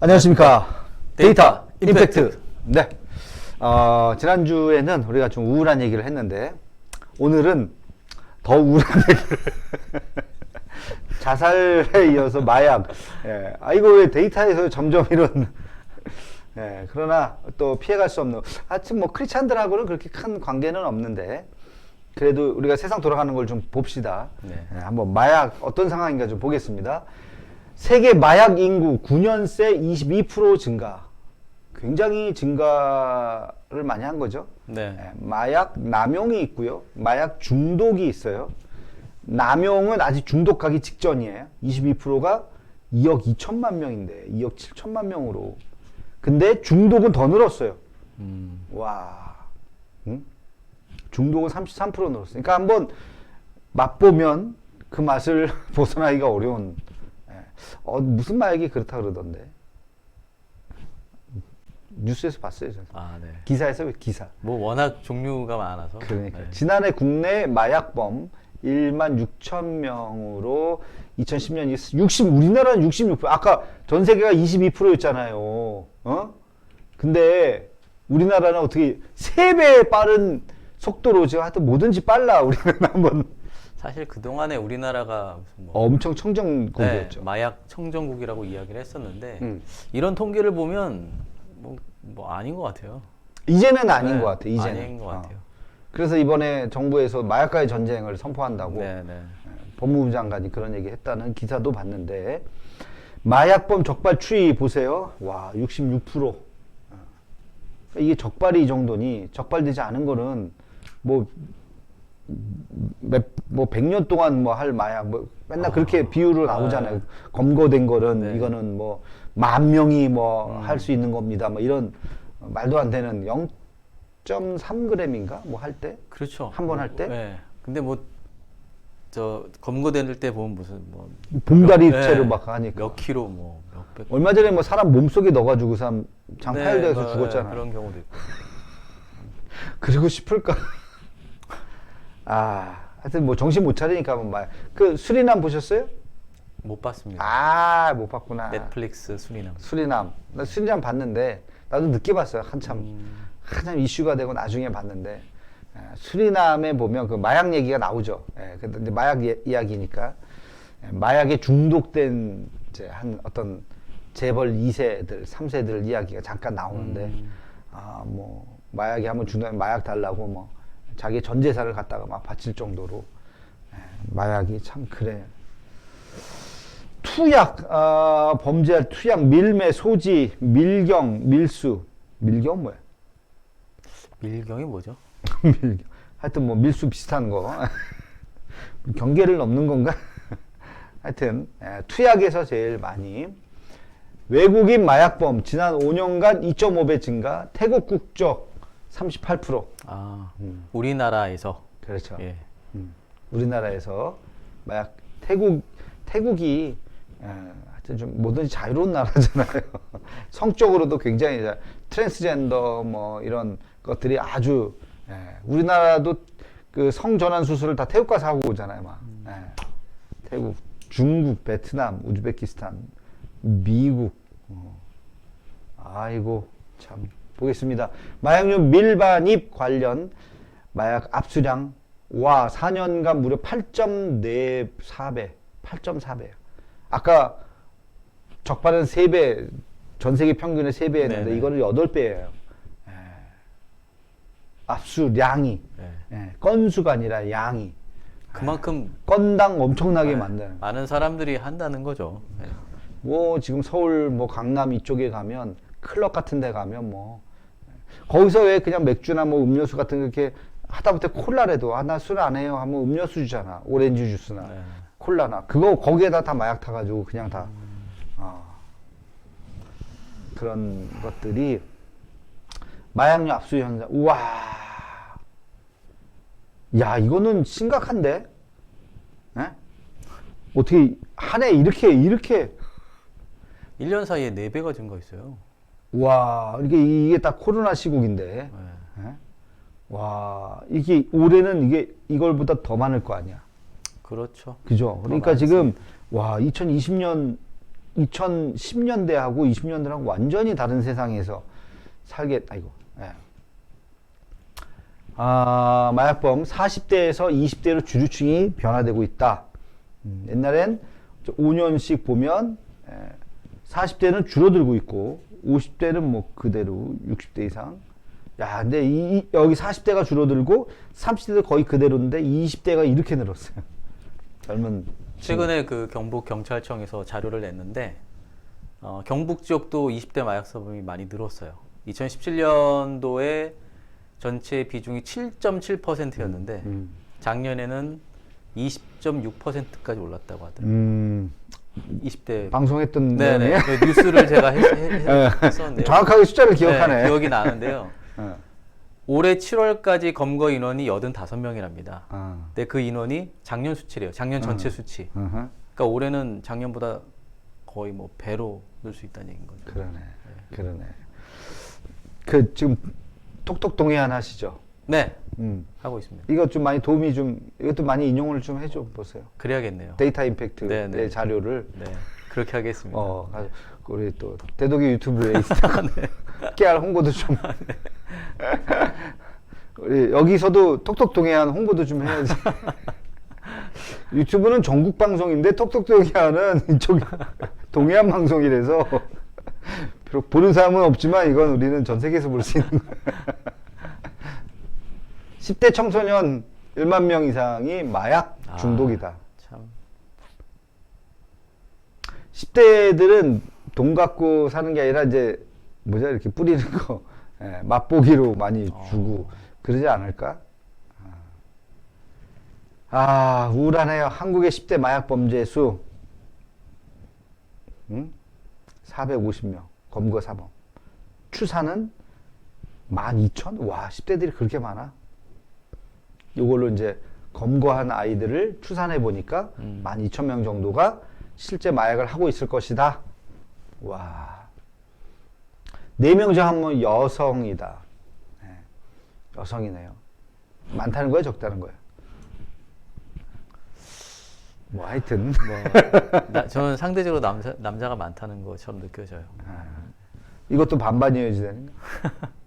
안녕하십니까. 데이터 임팩트. 네. 지난주에는 우리가 좀 우울한 얘기를 했는데, 오늘은 더 우울한 얘기를. 자살에 이어서 마약. 예. 이거 왜 데이터에서 점점 이런. 예. 그러나 또 피해갈 수 없는. 하여튼 뭐 크리스찬들하고는 그렇게 큰 관계는 없는데, 그래도 우리가 세상 돌아가는 걸 좀 봅시다. 네. 예, 한번 마약 어떤 상황인가 좀 보겠습니다. 세계 마약 인구 9년 새 22% 증가. 굉장히 증가를 많이 한 거죠. 네. 예, 마약 남용이 있고요. 마약 중독이 있어요. 남용은 아직 중독하기 직전이에요. 22%가 2억 2천만 명인데 2억 7천만 명으로. 근데 중독은 더 늘었어요. 와. 응? 중독은 33% 늘었어요. 그러니까 한번 맛보면 그 맛을 벗어나기가 어려운. 무슨 마약이 그렇다 그러던데. 뉴스에서 봤어요, 저는. 아, 네. 기사에서 기사. 뭐 워낙 종류가 많아서. 그러니까 네. 지난해 국내 마약범 1만 6천 명으로 2010년 우리나라는 66%. 아까 전 세계가 22%였잖아요. 어? 근데 우리나라는 어떻게 3배 빠른 속도로 지금 하여튼 뭐든지 빨라. 우리는 한번 사실 그동안에 우리나라가 무슨 뭐 엄청 청정국이었죠. 네, 마약 청정국이라고 이야기를 했었는데 이런 통계를 보면 뭐 아닌 것 같아요. 이제는 아닌 네, 것 같아. 이제는. 아닌 것 같아요. 그래서 이번에 정부에서 마약과의 전쟁을 선포한다고 네, 네. 법무부 장관이 그런 얘기 했다는 기사도 봤는데, 마약범 적발 추이 보세요. 와, 66%. 이게 적발이 이 정도니, 적발되지 않은 거는 뭐 100년 동안 뭐 할 마약, 뭐 맨날 그렇게 비율로 나오잖아요. 검거된 거는 네. 이거는 뭐 10,000명이 뭐 할 수 있는 겁니다. 뭐 이런 말도 안 되는 0.3g인가? 뭐 할 때? 그렇죠. 한 번 할 때? 네. 근데 뭐 저 검거될 때 보면 무슨 뭐 봉다리째로 네, 막 하니까. 몇 킬로 뭐 몇백. 얼마 전에 뭐 사람 몸속에 넣어가지고 사람 네, 장파열돼서 뭐, 죽었잖아. 그런 경우도 있고. 그러고 싶을까? 하여튼 뭐 정신 못 차리니까 뭐 말. 그 수리남 보셨어요? 못 봤습니다. 못 봤구나. 넷플릭스 수리남. 수리남. 나 수리남 봤는데 나도 늦게 봤어요. 한참 이슈가 되고 나중에 봤는데, 수리남에 보면 그 마약 얘기가 나오죠. 근데 이제 마약 이야기니까, 마약에 중독된 이제 한 어떤 재벌 2세들, 3세들 이야기가 잠깐 나오는데, 뭐 마약에 한번 중독하면 마약 달라고 뭐 자기 전 재산을 갖다가 막 바칠 정도로, 마약이 참 그래. 투약, 범죄할 투약, 밀매, 소지, 밀경, 밀수. 밀경 뭐야? 밀경이 뭐죠? 밀경. 하여튼 뭐 밀수 비슷한 거. 경계를 넘는 건가? 하여튼 투약에서 제일 많이. 외국인 마약범 지난 5년간 2.5배 증가. 태국 국적 38%. 우리나라에서. 그렇죠. 예. 우리나라에서 마약 태국이 하여튼 좀 뭐든지 자유로운 나라잖아요. 성적으로도 굉장히 트랜스젠더 뭐 이런 것들이 아주, 우리나라도 그 성전환 수술을 다 태국 가서 하고 오잖아요, 막. 태국, 중국, 베트남, 우즈베키스탄, 미국. 아이고 참 보겠습니다. 마약류 밀반입 관련 마약 압수량 4년간 무려 8.4배. 아까 적발은 3배, 전 세계 평균의 3배 했는데, 네네. 이거는 8배예요. 압수량이. 건수가 아니라 양이. 그만큼 건당 엄청나게 만드는. 많은 사람들이 한다는 거죠. 네. 뭐, 지금 서울, 뭐, 강남 이쪽에 가면, 클럽 같은 데 가면 뭐, 거기서 왜 그냥 맥주나 뭐 음료수 같은 거 이렇게 하다못해 콜라라도, 나 술 안 해요 하면 음료수 주잖아. 오렌지 주스나. 네. 콜라나 그거 거기에다 다 마약 타가지고 그냥 다 그런 것들이 마약류 압수 현상. 우와, 야 이거는 심각한데? 어떻게 한 해 이렇게 1년 사이에 4배가 증가했어요. 와, 이게 딱 코로나 시국인데, 와 이게 올해는 이걸보다 더 많을 거 아니야. 그렇죠. 그죠? 그러니까 지금 와 2020년 2010년대하고 20년대랑 완전히 다른 세상에서 아이고. 예. 마약범 40대에서 20대로 주류층이 변화되고 있다. 옛날엔 5년씩 보면 40대는 줄어들고 있고 50대는 뭐 그대로 60대 이상. 야, 근데 여기 40대가 줄어들고 30대도 거의 그대로인데 20대가 이렇게 늘었어요. 젊은 최근에 그 경북 경찰청에서 자료를 냈는데 경북 지역도 20대 마약 사범이 많이 늘었어요. 2017년도에 전체 비중이 7.7%였는데 작년에는 20.6%까지 올랐다고 하더라고요. 20대 방송했던 네네 내용이에요? 그 뉴스를 제가 했었는데요. 정확하게 숫자를 기억하네. 네, 기억이 나는데요. 어. 올해 7월까지 검거 인원이 85명이랍니다. 아. 근데 그 인원이 작년 수치래요. 작년 전체 수치. 어허. 그러니까 올해는 작년보다 거의 뭐 배로 늘 수 있다는 얘기인 거죠. 그러네. 그 지금 톡톡 동해안 하시죠? 네, 음. 하고 있습니다. 이거 좀 많이 이것도 많이 인용을 좀 해줘 보세요. 그래야겠네요. 데이터 임팩트의 네네. 자료를. 네, 그렇게 하겠습니다. 우리 또 대독이 유튜브에 있다가 깨알 홍보도 좀. 우리 여기서도 톡톡 동해안 홍보도 좀 해야지. 유튜브는 전국 방송인데 톡톡 동해안은 이쪽 동해안 방송이라서 비록 보는 사람은 없지만 이건 우리는 전 세계에서 볼 수 있는 거야. 10대 청소년 1만 명 이상이 마약 중독이다. 참. 10대들은 돈 갖고 사는 게 아니라 이제 이렇게 뿌리는 거 맛보기로 많이 주고 그러지 않을까? 우울하네요. 한국의 10대 마약 범죄 수 450명 검거 사범. 추산은 12,000? 와, 10대들이 그렇게 많아? 이걸로 이제 검거한 아이들을 추산해 보니까 12,000명 정도가 실제 마약을 하고 있을 것이다. 와. 4명 중 한 명 여성이다. 네. 여성이네요. 많다는 거야, 적다는 거야? 뭐 하여튼. 저는 상대적으로 남자가 많다는 것처럼 느껴져요. 이것도 반반이어야지 되는 거.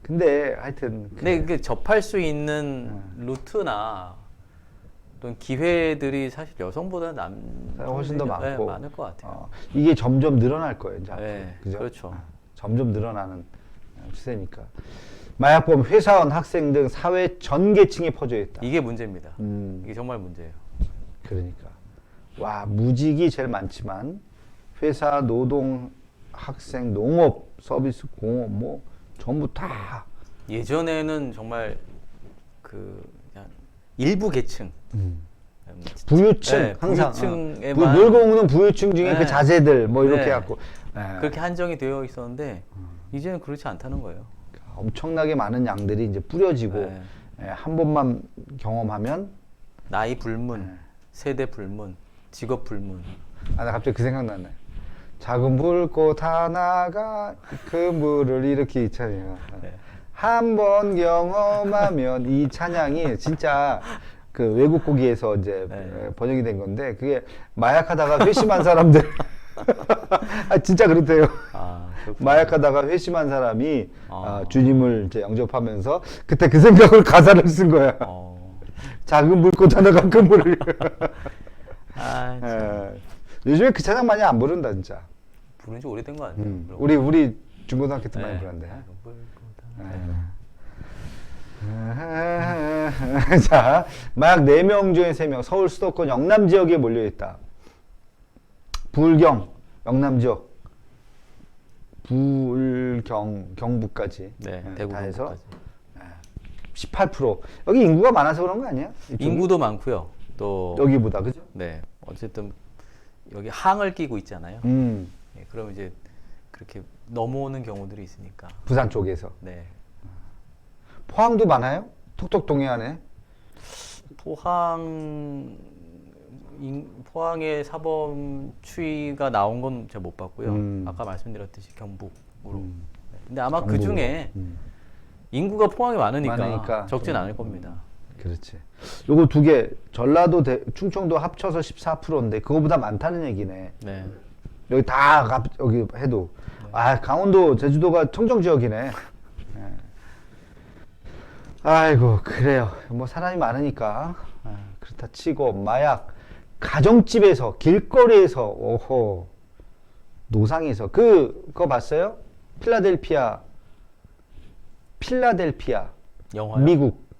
근데 하여튼. 근데 이게 접할 수 있는 루트나 또는 기회들이 사실 여성보다 훨씬 더 많고. 네, 많을 것 같아요. 이게 점점 늘어날 거예요, 이제 앞으로. 네, 그죠? 그렇죠. 점점 늘어나는 추세니까. 마약범, 회사원, 학생 등 사회 전 계층에 퍼져 있다. 이게 문제입니다. 음. 이게 정말 문제예요. 그러니까. 와, 무직이 제일 많지만 회사, 노동, 학생, 농업, 서비스, 공업 뭐 전부 다. 예전에는 정말 그냥 일부 계층, 부유층 네, 항상 부유층에만 놀고 먹는 부유층 중에 네. 그 자제들 뭐 이렇게 네. 갖고 그렇게 한정이 되어 있었는데 이제는 그렇지 않다는 거예요. 엄청나게 많은 양들이 이제 뿌려지고 한 번만 경험하면 나이 불문, 세대 불문, 직업 불문. 나 갑자기 그 생각 나네. 작은 불꽃 하나가 그 물을 이렇게 이 찬양. 한 번 경험하면 이 찬양이 진짜 그 외국 곡에서 이제 번역이 된 건데 그게 마약하다가 회심한 사람들 진짜 그렇대요. 마약하다가 회심한 사람이 주님을 이제 영접하면서 그때 그 생각을 가사를 쓴 거야. 작은 불꽃 하나가 그 물을. 요즘에 그 찬양 많이 안 부른다 진짜. 부른 지 오래된 거 같아요. 우리 중고등학교 때 많이 부른데. 자, 마약 4명 중에 3명 서울 수도권 영남 지역에 몰려있다. 불경 영남 지역, 경북까지 대구 다 해서 경북까지. 18%. 여기 인구가 많아서 그런 거 아니야? 이쪽이? 인구도 많고요. 또 여기보다 그죠? 네, 어쨌든 여기 항을 끼고 있잖아요. 그러면 이제 그렇게 넘어오는 경우들이 있으니까. 부산 쪽에서. 네. 포항도 많아요? 톡톡 동해안에? 포항의 사범 추이가 나온 건 제가 못 봤고요. 아까 말씀드렸듯이 경북으로. 네. 근데 아마 그 중에 인구가 포항이 많으니까 적진 않을 겁니다. 그렇지. 요거 2개, 전라도, 충청도 합쳐서 14%인데 그거보다 많다는 얘기네. 네. 여기 다 여기 해도. 아, 강원도, 제주도가 청정 지역이네. 예. 아이고, 그래요. 뭐 사람이 많으니까. 그렇다 치고, 마약, 가정집에서, 길거리에서, 오호, 노상에서. 그거 봤어요? 필라델피아, 영화요? 미국.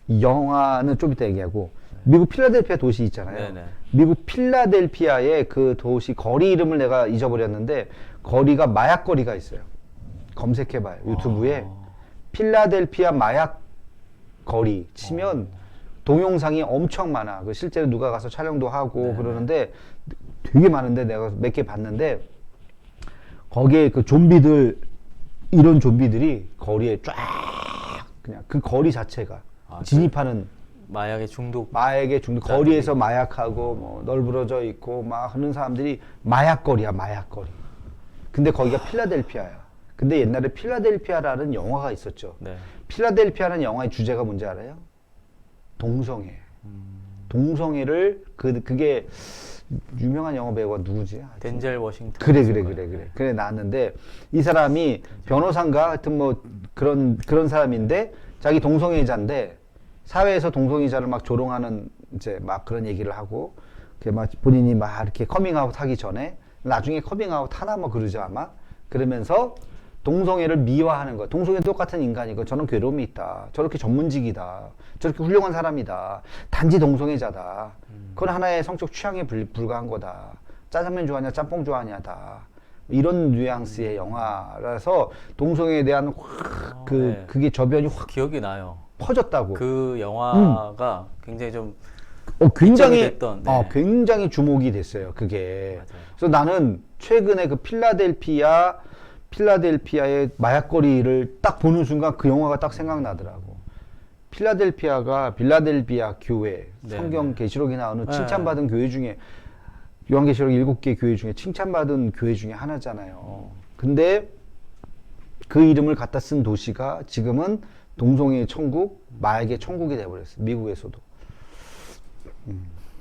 영화는 좀 이따 얘기하고, 미국 필라델피아 도시 있잖아요. 네네. 미국 필라델피아의 그 도시 거리 이름을 내가 잊어버렸는데, 거리가 마약 거리가 있어요. 검색해봐요. 유튜브에. 필라델피아 마약 거리 치면 동영상이 엄청 많아. 그 실제로 누가 가서 촬영도 하고 그러는데 되게 많은데 내가 몇 개 봤는데 거기에 그 좀비들 이런 좀비들이 거리에 쫙 그냥 그 거리 자체가 진입하는 마약에 중독. 거리에서 마약하고 뭐 널브러져 있고 막 하는 사람들이 마약 거리야, 마약 거리. 근데 거기가 필라델피아야. 근데 옛날에 필라델피아라는 영화가 있었죠. 네. 필라델피아라는 영화의 주제가 뭔지 알아요? 동성애. 동성애를 그게 유명한 영화 배우가 누구지? 하여튼. 덴젤 워싱턴. 그래 나왔는데 이 사람이 변호사인가 하여튼 뭐 그런 사람인데 자기 동성애자인데 사회에서 동성애자를 막 조롱하는 이제 막 그런 얘기를 하고 그 막 본인이 막 이렇게 커밍아웃 하기 전에 나중에 커밍아웃 하나 뭐 그러죠 아마. 그러면서 동성애를 미화하는 거. 동성애 똑같은 인간이고 저는 괴로움이 있다. 저렇게 전문직이다. 저렇게 훌륭한 사람이다. 단지 동성애자다. 그건 하나의 성적 취향에 불과한 거다. 짜장면 좋아하냐 짬뽕 좋아하냐다. 이런 뉘앙스의 영화라서 동성애에 대한 네. 그게 저변이 확 기억이 나요. 퍼졌다고. 그 영화가 굉장히 좀 굉장히 됐던, 네. 굉장히 주목이 됐어요. 그게. 맞아요. 그래서 나는 최근에 그 필라델피아의 마약거리를 딱 보는 순간 그 영화가 딱 생각나더라고. 필라델피아 교회, 네, 성경 계시록에 나오는 네. 칭찬받은 교회 중에 요한계시록 7개 교회 중에 칭찬받은 교회 중에 하나잖아요. 근데 그 이름을 갖다 쓴 도시가 지금은 동성애의 천국, 마약의 천국이 돼버렸어요. 미국에서도.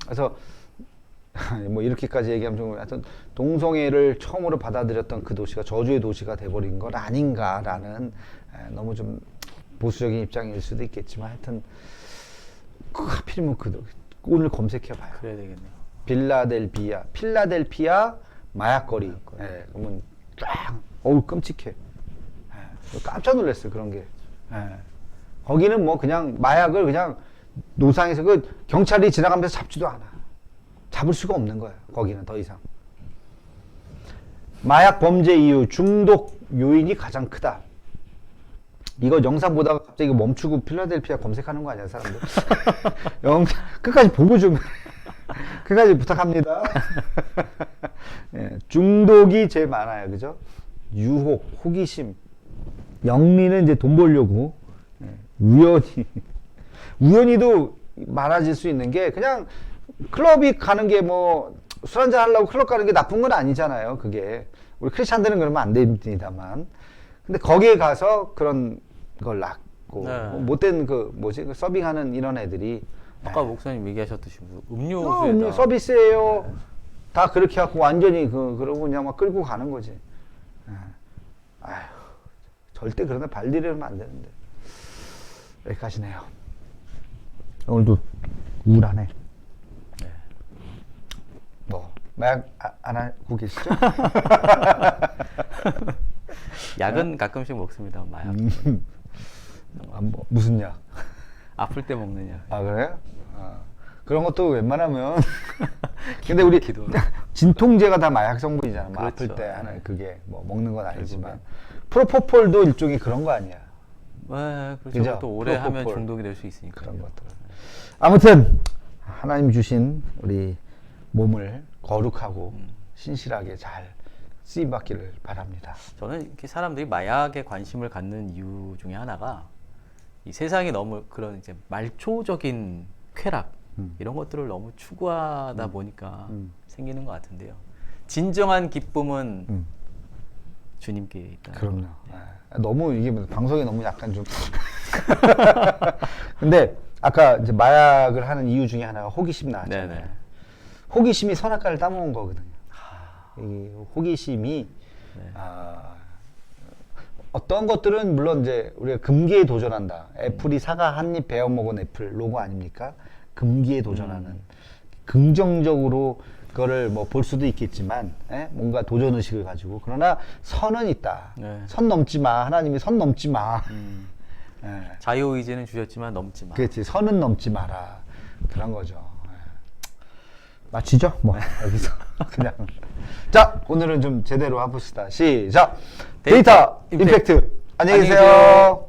그래서 뭐 이렇게까지 얘기하면 좀 하여튼 동성애를 처음으로 받아들였던 그 도시가 저주의 도시가 돼버린 건 아닌가라는 너무 좀 보수적인 입장일 수도 있겠지만 하여튼 하필이면 오늘 검색해봐요. 그래야 되겠네요. 필라델피아 마약거리. 그러면 쫙 어우 끔찍해. 깜짝 놀랐어요 그런 게. 거기는 뭐 그냥 마약을 그냥 노상에서 그 경찰이 지나가면서 잡지도 않아. 잡을 수가 없는 거야. 거기는 더 이상. 마약 범죄 이유 중독 요인이 가장 크다. 이거 영상 보다가 갑자기 멈추고 필라델피아 검색하는 거 아니야 사람들? 영상 끝까지 보고 좀 끝까지 부탁합니다. 예, 중독이 제일 많아요, 그죠? 유혹, 호기심, 영리는 이제 돈 벌려고, 우연히도 많아질 수 있는 게 그냥 클럽이 가는 게 뭐 술 한잔 하려고 클럽 가는 게 나쁜 건 아니잖아요. 그게 우리 크리스찬들은 그러면 안 됩니다만, 근데 거기에 가서 그런 걸 낳고 못된 그 서빙하는 이런 애들이 아까 목사님 얘기하셨듯이 음료수에다 서비스예요. 다 그렇게 하고 완전히 그러고 그냥 막 끌고 가는 거지. 아휴, 절대 그런 데 발디디면 안 되는데. 여기까지네요. 오늘도 우울하네. 네. 뭐 마약 안 하고 계시죠? 약은 가끔씩 먹습니다. 마약. 뭐, 무슨 약? 아플 때 먹는 약. 아 그래요? 그런 것도 웬만하면 근데 우리 진통제가 다 마약 성분이잖아. 뭐 그렇죠. 아플 때 하는 그게 뭐 먹는 건 아니지만 프로포폴도 일종의 그런 거 아니야? 네, 그렇죠. 그죠? 또 오래 하면 프로포폴. 중독이 될 수 있으니까. 그런 것들. 아무튼 하나님 주신 우리 몸을 거룩하고 신실하게 잘 쓰임 받기를 바랍니다. 저는 이렇게 사람들이 마약에 관심을 갖는 이유 중에 하나가 이 세상이 너무 그런 이제 말초적인 쾌락 이런 것들을 너무 추구하다 보니까 생기는 것 같은데요. 진정한 기쁨은 주님께 있다. 그럼요. 너무 이게 방송이 너무 약간 좀. 근데 아까 이제 마약을 하는 이유 중에 하나가 호기심 나왔잖아요. 네네. 호기심이 선악과를 따먹은 거거든요. 이 호기심이 어떤 것들은 물론 이제 우리가 금기에 도전한다. 애플이 사과 한 입 베어 먹은 애플 로고 아닙니까? 금기에 도전하는 긍정적으로 그거를 뭐 볼 수도 있겠지만 뭔가 도전 의식을 가지고 그러나 선은 있다. 네. 선 넘지 마. 하나님이 선 넘지 마. 자유의지는 주셨지만 넘지 마. 그렇지. 선은 넘지 마라. 그런 거죠. 마치죠? 뭐 여기서 그냥 자 오늘은 좀 제대로 해봅시다. 시작. 데이터 임팩트. 안녕히 계세요.